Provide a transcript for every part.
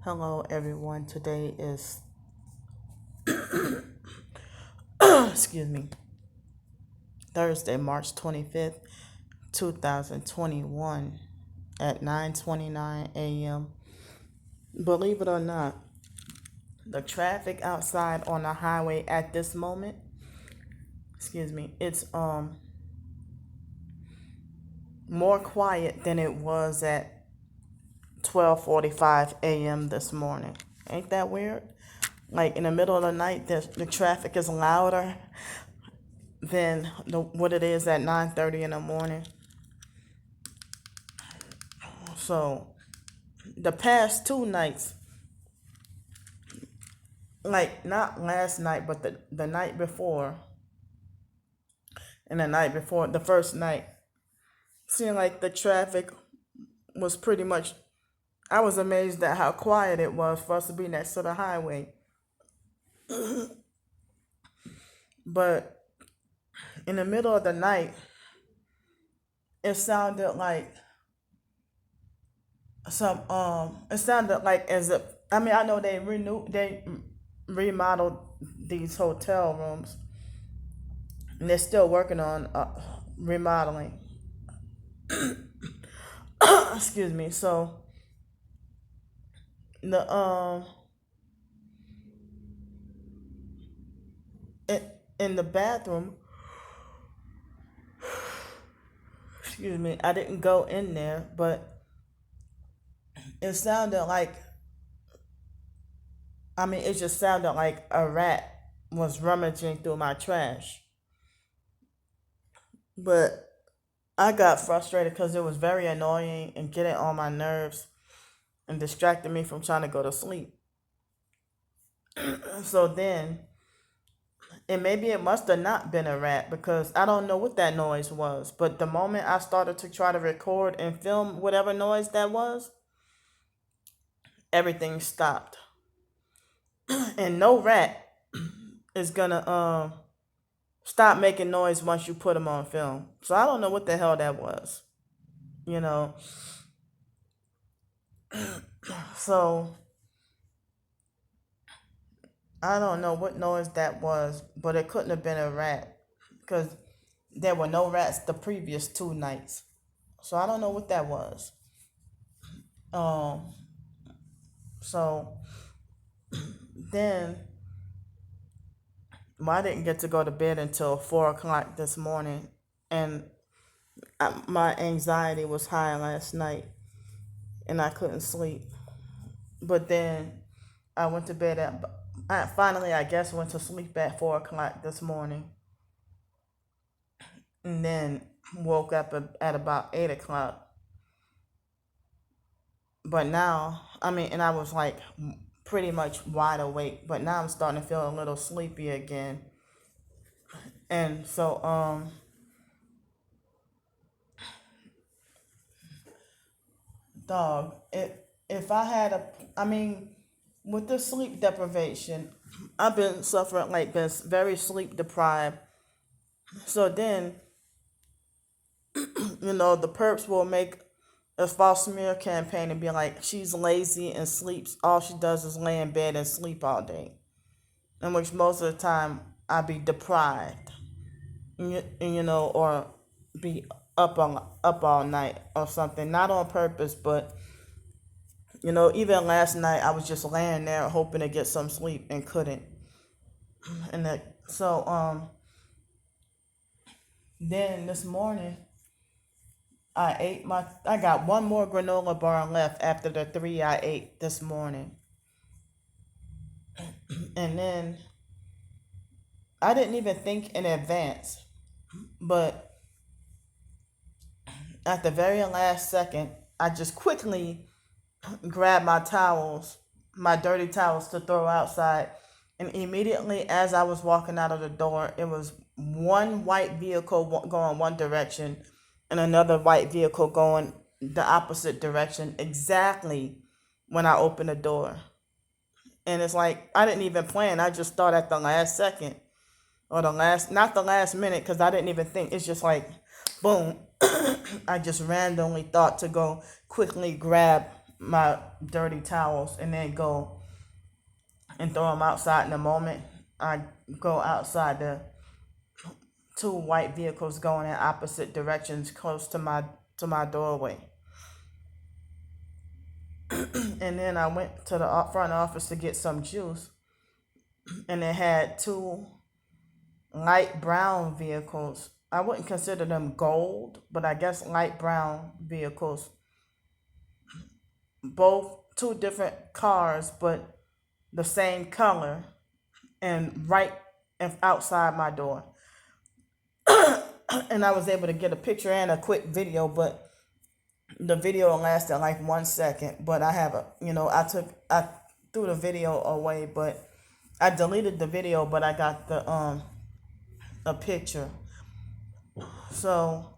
Hello, everyone. Today is, excuse me, Thursday, March 25th, 2021 at 9:29 a.m. Believe it or not, the traffic outside on the highway at this moment, it's more quiet than it was at 12:45 a.m. this morning. Ain't that weird? Like in the middle of the night, the traffic is louder than what it is at 9:30 in the morning. So the past two nights, like not last night, but the night before, and the night before, the first night, seemed like the traffic was pretty much. I was amazed at how quiet it was for us to be next to the highway. But in the middle of the night, it sounded like it sounded like as if, I know they remodeled these hotel rooms, and they're still working on remodeling. Excuse me. So the in the bathroom, excuse me, I didn't go in there, but it sounded like, it just sounded like a rat was rummaging through my trash. But I got frustrated because it was very annoying and getting on my nerves and distracted me from trying to go to sleep. So then, and maybe it must have not been a rat because I don't know what that noise was. But the moment I started to try to record and film whatever noise that was, everything stopped. And no rat is gonna stop making noise once you put them on film. So I don't know what the hell that was. You know. So I don't know what noise that was, but it couldn't have been a rat because there were no rats the previous two nights. So I don't know what that was. Um. So then, I didn't get to go to bed until 4 o'clock this morning, and my anxiety was high last night, and I couldn't sleep. But then I went to bed at. I finally, I guess, went to sleep at 4 o'clock this morning, and then woke up at about 8 o'clock. But now, and I was like pretty much wide awake. But now I'm starting to feel a little sleepy again, and so dog. If I had with the sleep deprivation, I've been suffering, like been very sleep deprived. So then, the perps will make a false smear campaign and be like, she's lazy and sleeps. All she does is lay in bed and sleep all day. In which most of the time I be deprived, or be up all night or something, not on purpose, but even last night I was just laying there hoping to get some sleep and couldn't. And then this morning I got one more granola bar left after the three I ate this morning. And then I didn't even think in advance, but at the very last second, I just quickly grabbed my dirty towels to throw outside. And immediately as I was walking out of the door, it was one white vehicle going one direction and another white vehicle going the opposite direction exactly when I opened the door. And it's like, I didn't even plan. I just thought at the last second, or not the last minute, because I didn't even think. It's just like, boom. I just randomly thought to go quickly grab my dirty towels and then go and throw them outside in a moment. I go outside, the two white vehicles going in opposite directions close to my doorway. And then I went to the front office to get some juice, and it had two light brown vehicles. I wouldn't consider them gold, but I guess light brown vehicles. Both two different cars, but the same color, and right outside my door. And I was able to get a picture and a quick video, but the video lasted like 1 second. But I have I threw the video away, but I deleted the video, but I got the a picture. So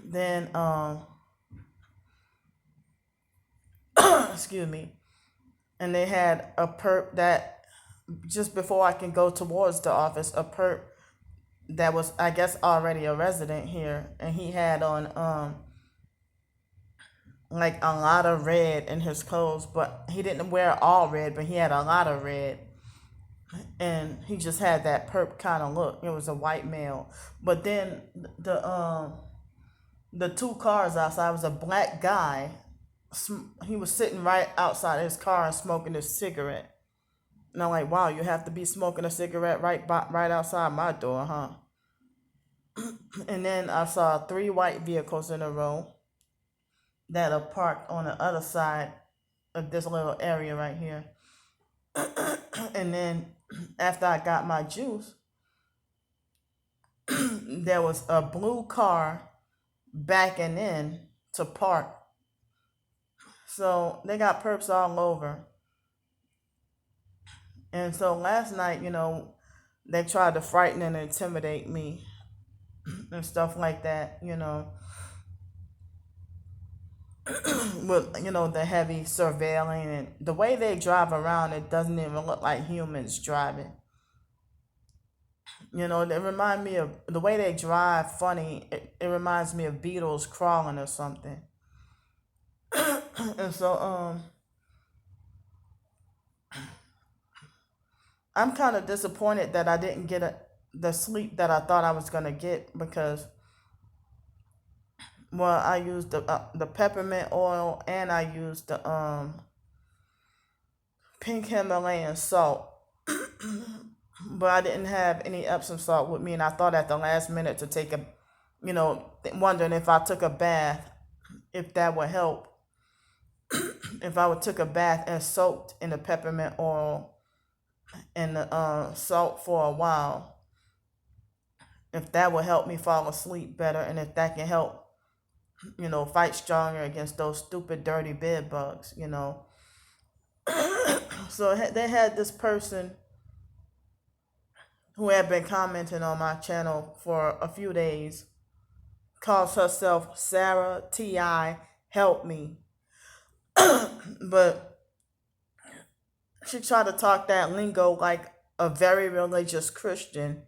then excuse me, and they had a perp that just before I can go towards the office, a perp that was, I guess, already a resident here, and he had on like a lot of red in his clothes, but he didn't wear all red, but he had a lot of red, and he just had that perp kind of look. It was a white male, but then the two cars outside was a black guy. He was sitting right outside his car and smoking a cigarette. And I'm like, wow, you have to be smoking a cigarette right outside my door, huh? And then I saw three white vehicles in a row that are parked on the other side of this little area right here. And then after I got my juice, there was a blue car backing in to park. So they got perps all over. And so last night, they tried to frighten and intimidate me and stuff like that, with, the heavy surveilling and the way they drive around, it doesn't even look like humans driving. They remind me of the way they drive, funny. It reminds me of beetles crawling or something. And so, I'm kind of disappointed that I didn't get the sleep that I thought I was going to get because, well, I used the peppermint oil and I used the pink Himalayan salt. But I didn't have any Epsom salt with me, and I thought at the last minute to take wondering if I took a bath, if that would help. If I took a bath and soaked in the peppermint oil and the salt for a while, if that will help me fall asleep better, and if that can help, fight stronger against those stupid dirty bed bugs, So they had this person who had been commenting on my channel for a few days, calls herself Sarah T.I. Help Me. But she tried to talk that lingo like a very religious Christian,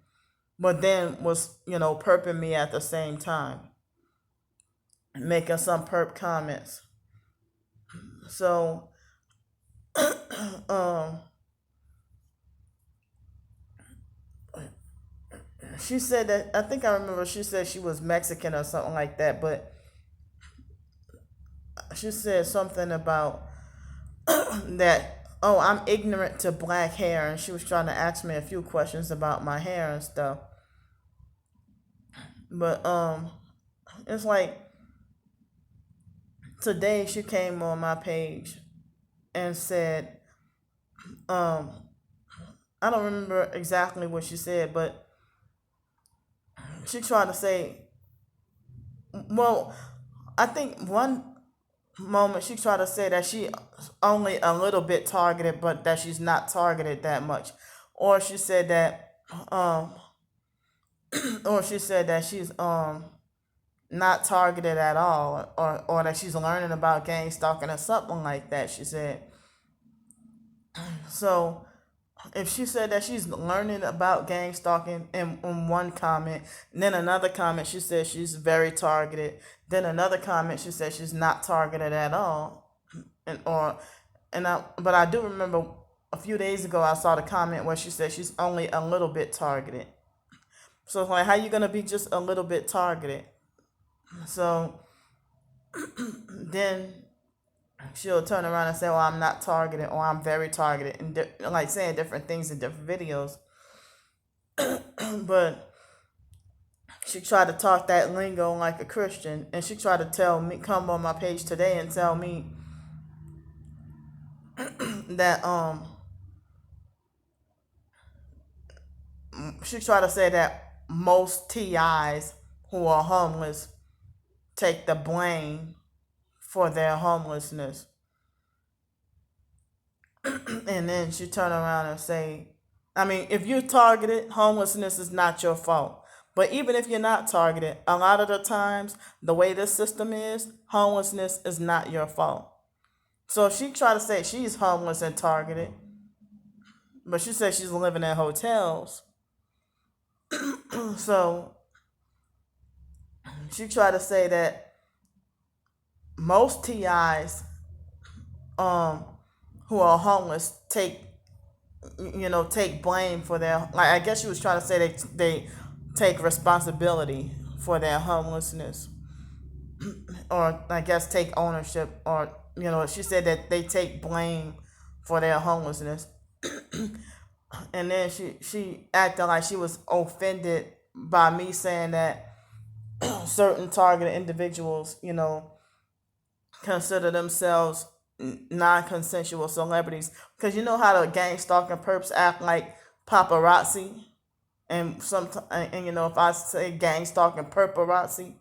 but then was, perping me at the same time, making some perp comments. So, she said that, I think I remember she said she was Mexican or something like that, but she said something about that, oh, I'm ignorant to black hair, and she was trying to ask me a few questions about my hair and stuff. But it's like today she came on my page and said, I don't remember exactly what she said, but she tried to say, well, I think one moment she tried to say that she only a little bit targeted, but that she's not targeted that much, or she said that, or she said that she's not targeted at all, or that she's learning about gang stalking or something like that. She said so. if she said that she's learning about gang stalking in one comment, and then another comment she said she's very targeted, then another comment she said she's not targeted at all, and or and I but I do remember a few days ago I saw the comment where she said she's only a little bit targeted. So it's like, how you gonna be just a little bit targeted? So then she'll turn around and say, "Well, I'm not targeted," or "I'm very targeted," and like saying different things in different videos. But she tried to talk that lingo like a Christian, and she tried to tell me, come on my page today and tell me that she tried to say that most TIs who are homeless take the blame for their homelessness. And then she turn around and say, I mean, if you're targeted, homelessness is not your fault. But even if you're not targeted, a lot of the times, the way this system is, homelessness is not your fault. So if she try to say she's homeless and targeted, but she says she's living in hotels. So she tried to say that most TIs um, who are homeless take blame for their, like, I guess she was trying to say they take responsibility for their homelessness, or I guess take ownership, or she said that they take blame for their homelessness. And then she acted like she was offended by me saying that certain targeted individuals consider themselves non-consensual celebrities, because you know how the gang stalking perps act like paparazzi, and if I say gang stalking paparazzi,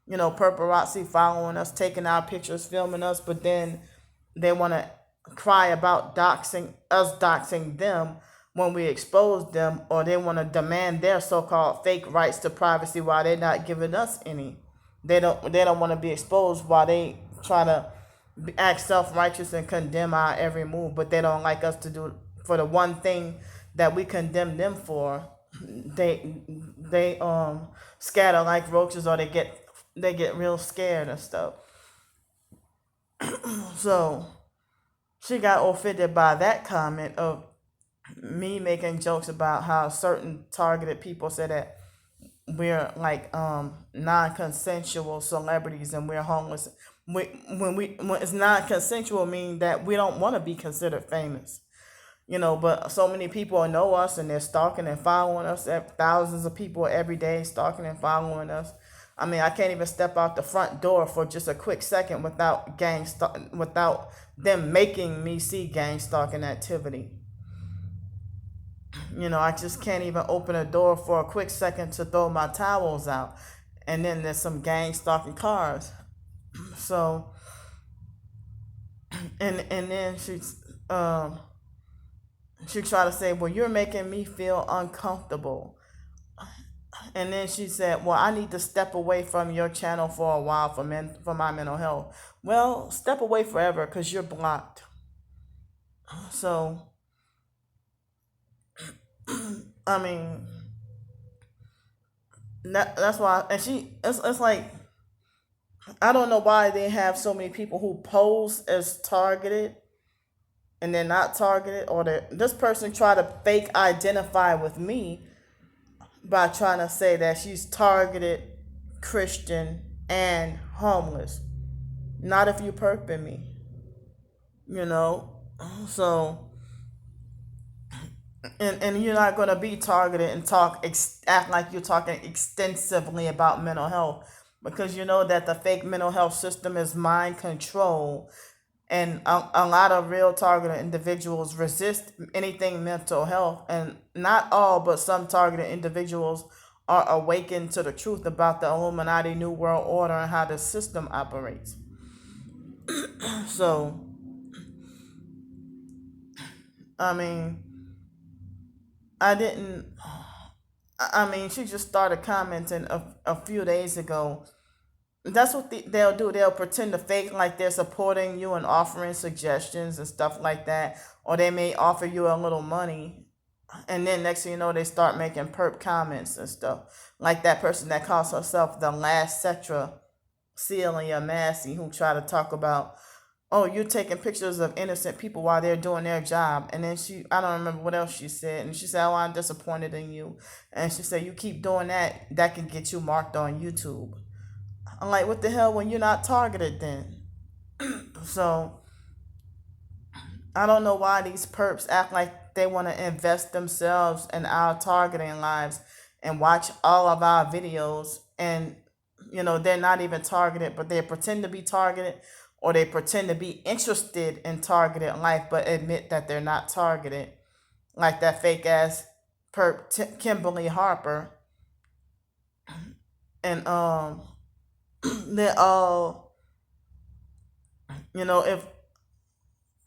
paparazzi following us, taking our pictures, filming us, but then they want to cry about doxing them when we expose them, or they want to demand their so-called fake rights to privacy while they're not giving us any. They don't want to be exposed while they try to act self-righteous and condemn our every move, but they don't like us to do for the one thing that we condemn them for. They scatter like roaches, or they get real scared and stuff. So she got offended by that comment of me making jokes about how certain targeted people say that we're like non-consensual celebrities and we're homeless. When it's non-consensual, mean that we don't want to be considered famous. But so many people know us and they're stalking and following us. Thousands of people every day stalking and following us. I mean, I can't even step out the front door for just a quick second without them making me see gang stalking activity. I just can't even open a door for a quick second to throw my towels out, and then there's some gang stalking cars. So, and then she tried to say, well, you're making me feel uncomfortable. And then she said, well, I need to step away from your channel for a while for my mental health. Well, step away forever because you're blocked. So, I mean, that's why. And it's like, I don't know why they have so many people who pose as targeted and they're not targeted, or this person tried to fake identify with me by trying to say that she's targeted, Christian, and homeless. Not if you perping me, you know. So, and you're not gonna be targeted and act like you're talking extensively about mental health, because you know that the fake mental health system is mind control, and a lot of real targeted individuals resist anything mental health, and not all, but some targeted individuals are awakened to the truth about the Illuminati New World Order and how the system operates. So, I mean, I didn't. I mean, she just started commenting a few days ago, that's what they'll do. They'll pretend to fake like they're supporting you and offering suggestions and stuff like that, or they may offer you a little money, and then next thing you know, they start making perp comments and stuff. Like that person that calls herself the last Cetra Celia Massey, who try to talk about, oh, you're taking pictures of innocent people while they're doing their job. And then I don't remember what else she said. And she said, oh, I'm disappointed in you. And she said, you keep doing that, that can get you marked on YouTube. I'm like, what the hell when you're not targeted then? So I don't know why these perps act like they want to invest themselves in our targeting lives and watch all of our videos, and they're not even targeted, but they pretend to be targeted, or they pretend to be interested in targeted life but admit that they're not targeted, like that fake ass perp Kimberly Harper. And they all, if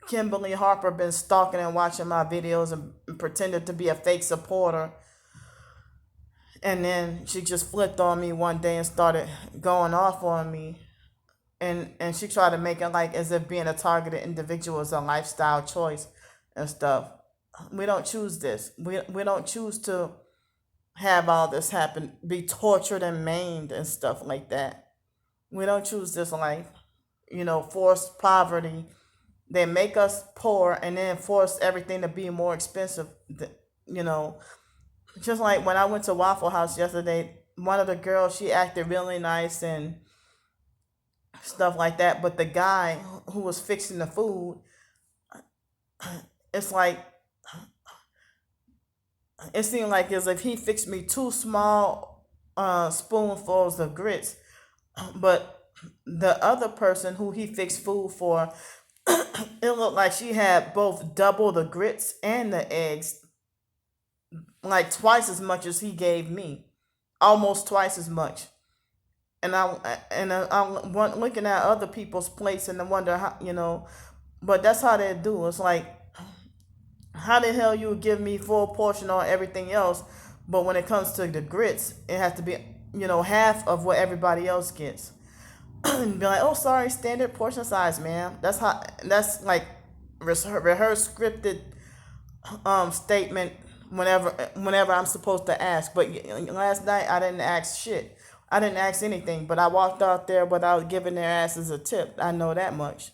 Kimberly Harper been stalking and watching my videos and pretended to be a fake supporter, and then she just flipped on me one day and started going off on me, and she tried to make it like as if being a targeted individual is a lifestyle choice and stuff. We don't choose this. We don't choose to have all this happen, be tortured and maimed and stuff like that. We don't choose this life. Forced poverty. They make us poor and then force everything to be more expensive. You know, just like when I went to Waffle House yesterday, one of the girls, she acted really nice and stuff like that. But the guy who was fixing the food, it's like, it seemed like as if he fixed me two small spoonfuls of grits, but the other person who he fixed food for, it looked like she had both double the grits and the eggs, like twice as much as he gave me, almost twice as much. I'm looking at other people's plates and I wonder how. But that's how they do. It's like, how the hell you would give me full portion on everything else, but when it comes to the grits, it has to be half of what everybody else gets. And be like, oh, sorry, standard portion size, ma'am. That's like rehearsed scripted statement whenever I'm supposed to ask. But last night I didn't ask shit. I didn't ask anything, but I walked out there without giving their asses a tip. I know that much.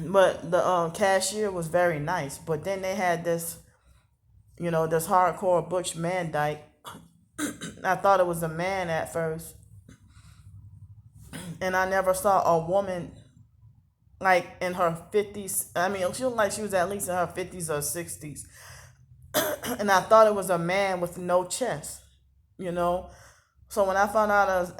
But the cashier was very nice. But then they had this hardcore butch man dyke. I thought it was a man at first, and I never saw a woman like in her 50s. I mean, she looked like she was at least in her 50s or 60s. And I thought it was a man with no chest, you know. So when I found out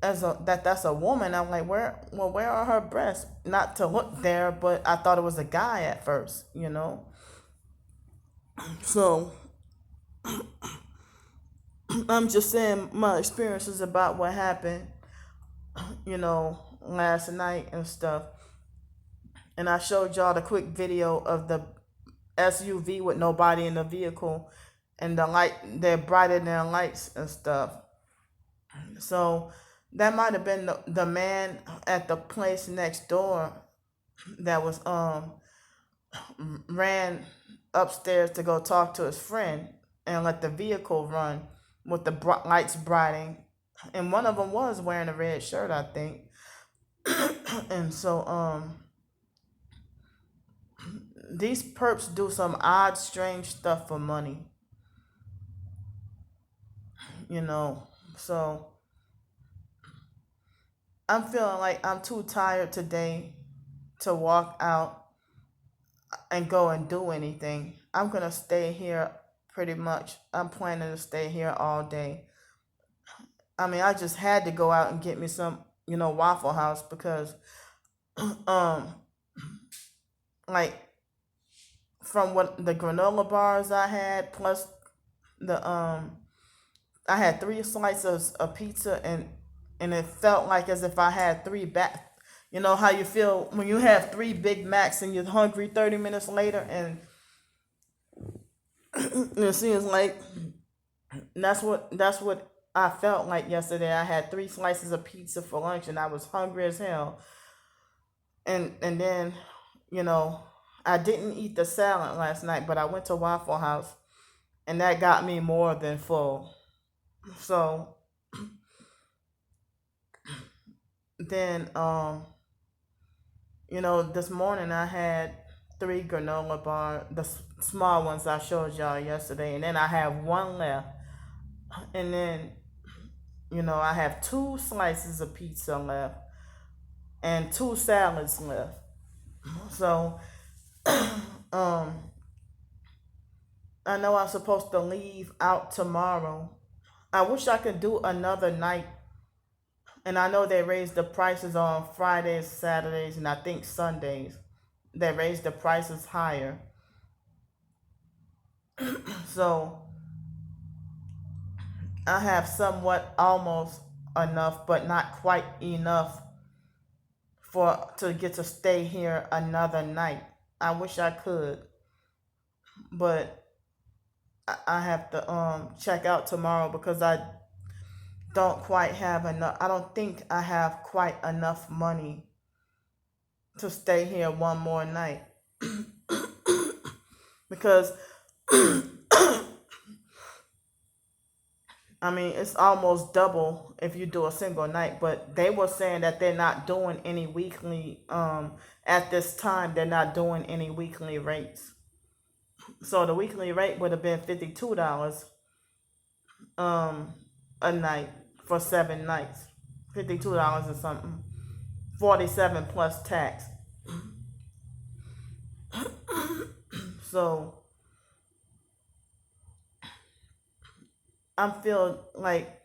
that's a woman, I'm like, where are her breasts? Not to look there, but I thought it was a guy at first. So I'm just saying my experiences about what happened, last night and stuff. And I showed y'all the quick video of the SUV with nobody in the vehicle, and they're brighter than lights and stuff. So that might have been the man at the place next door that was ran upstairs to go talk to his friend and let the vehicle run with the lights brightening, and one of them was wearing a red shirt, I think. And so these perps do some odd, strange stuff for money, So I'm feeling like I'm too tired today to walk out and go and do anything. I'm gonna stay here pretty much. I'm planning to stay here all day. I mean, I just had to go out and get me some, Waffle House because, um, like from what the granola bars I had, plus the I had three slices of pizza, and it felt like as if I had three back. You know how you feel when you have three Big Macs and you're hungry 30 minutes later, and it seems like that's what I felt like yesterday I had 3 slices of pizza for lunch and I was hungry as hell. And then, you know, I didn't eat the salad last night, but I went to Waffle House and that got me more than full. So then, this morning I had 3 granola bars, the small ones I showed y'all yesterday, and then I have one left. And then, I have 2 slices of pizza left and 2 salads left. So, um, I know I'm supposed to leave out tomorrow. I wish I could do another night. And I know they raised the prices on Fridays, Saturdays, and I think Sundays. They raised the prices higher. So I have somewhat almost enough, but not quite enough to get to stay here another night. I wish I could, but I have to check out tomorrow because I don't quite have enough. I don't think I have quite enough money to stay here one more night because I mean, it's almost double if you do a single night, but they were saying that they're not doing any weekly, at this time, they're not doing any weekly rates. So the weekly rate would have been $52 a night for 7 nights. $52 or something. 47 plus tax. So I'm feel like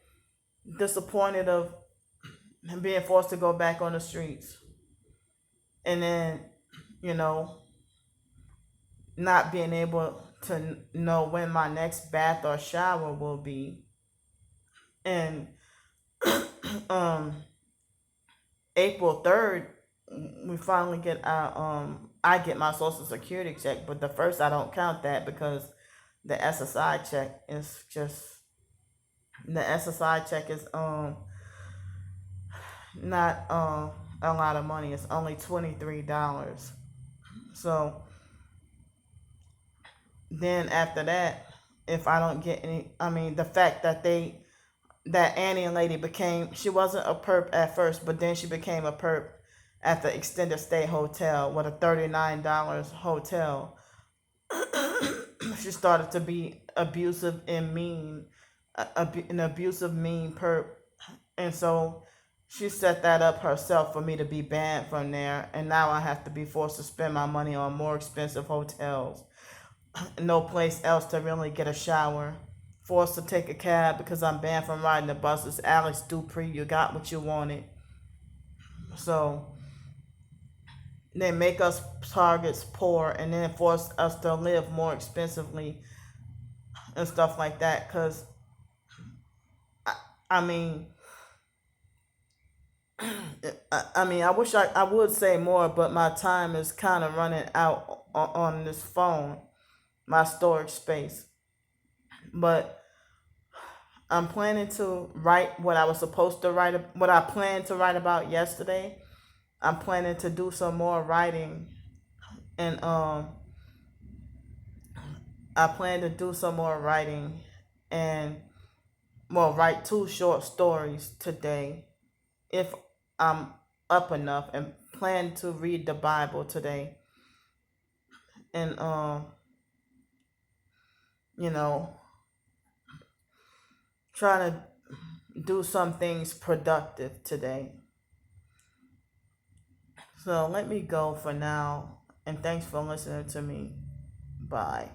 disappointed of being forced to go back on the streets. And then, you know, not being able to know when my next bath or shower will be. And um April 3rd, we finally get our I get my social security check, but the first I don't count that because the SSI check is just the SSI check is not a lot of money. It's only $23. So then after that, if I don't get any, I mean, the fact that that Annie lady she wasn't a perp at first, but then she became a perp at the extended stay hotel with a $39 hotel. She started to be abusive and mean, an abusive, mean perp. And so she set that up herself for me to be banned from there. And now I have to be forced to spend my money on more expensive hotels. No place else to really get a shower. Forced to take a cab because I'm banned from riding the buses. Alex Dupree, you got what you wanted. So they make us targets poor and then force us to live more expensively and stuff like that. Because, I mean, I wish I would say more, but my time is kind of running out on this phone, my storage space. But I'm planning to write what I was supposed to write, what I planned to write about yesterday. I'm planning to do some more writing, and I plan to do some more writing, and write 2 short stories today, if I'm up enough, and plan to read the Bible today, and you know, trying to do some things productive today. So let me go for now, and thanks for listening to me. Bye.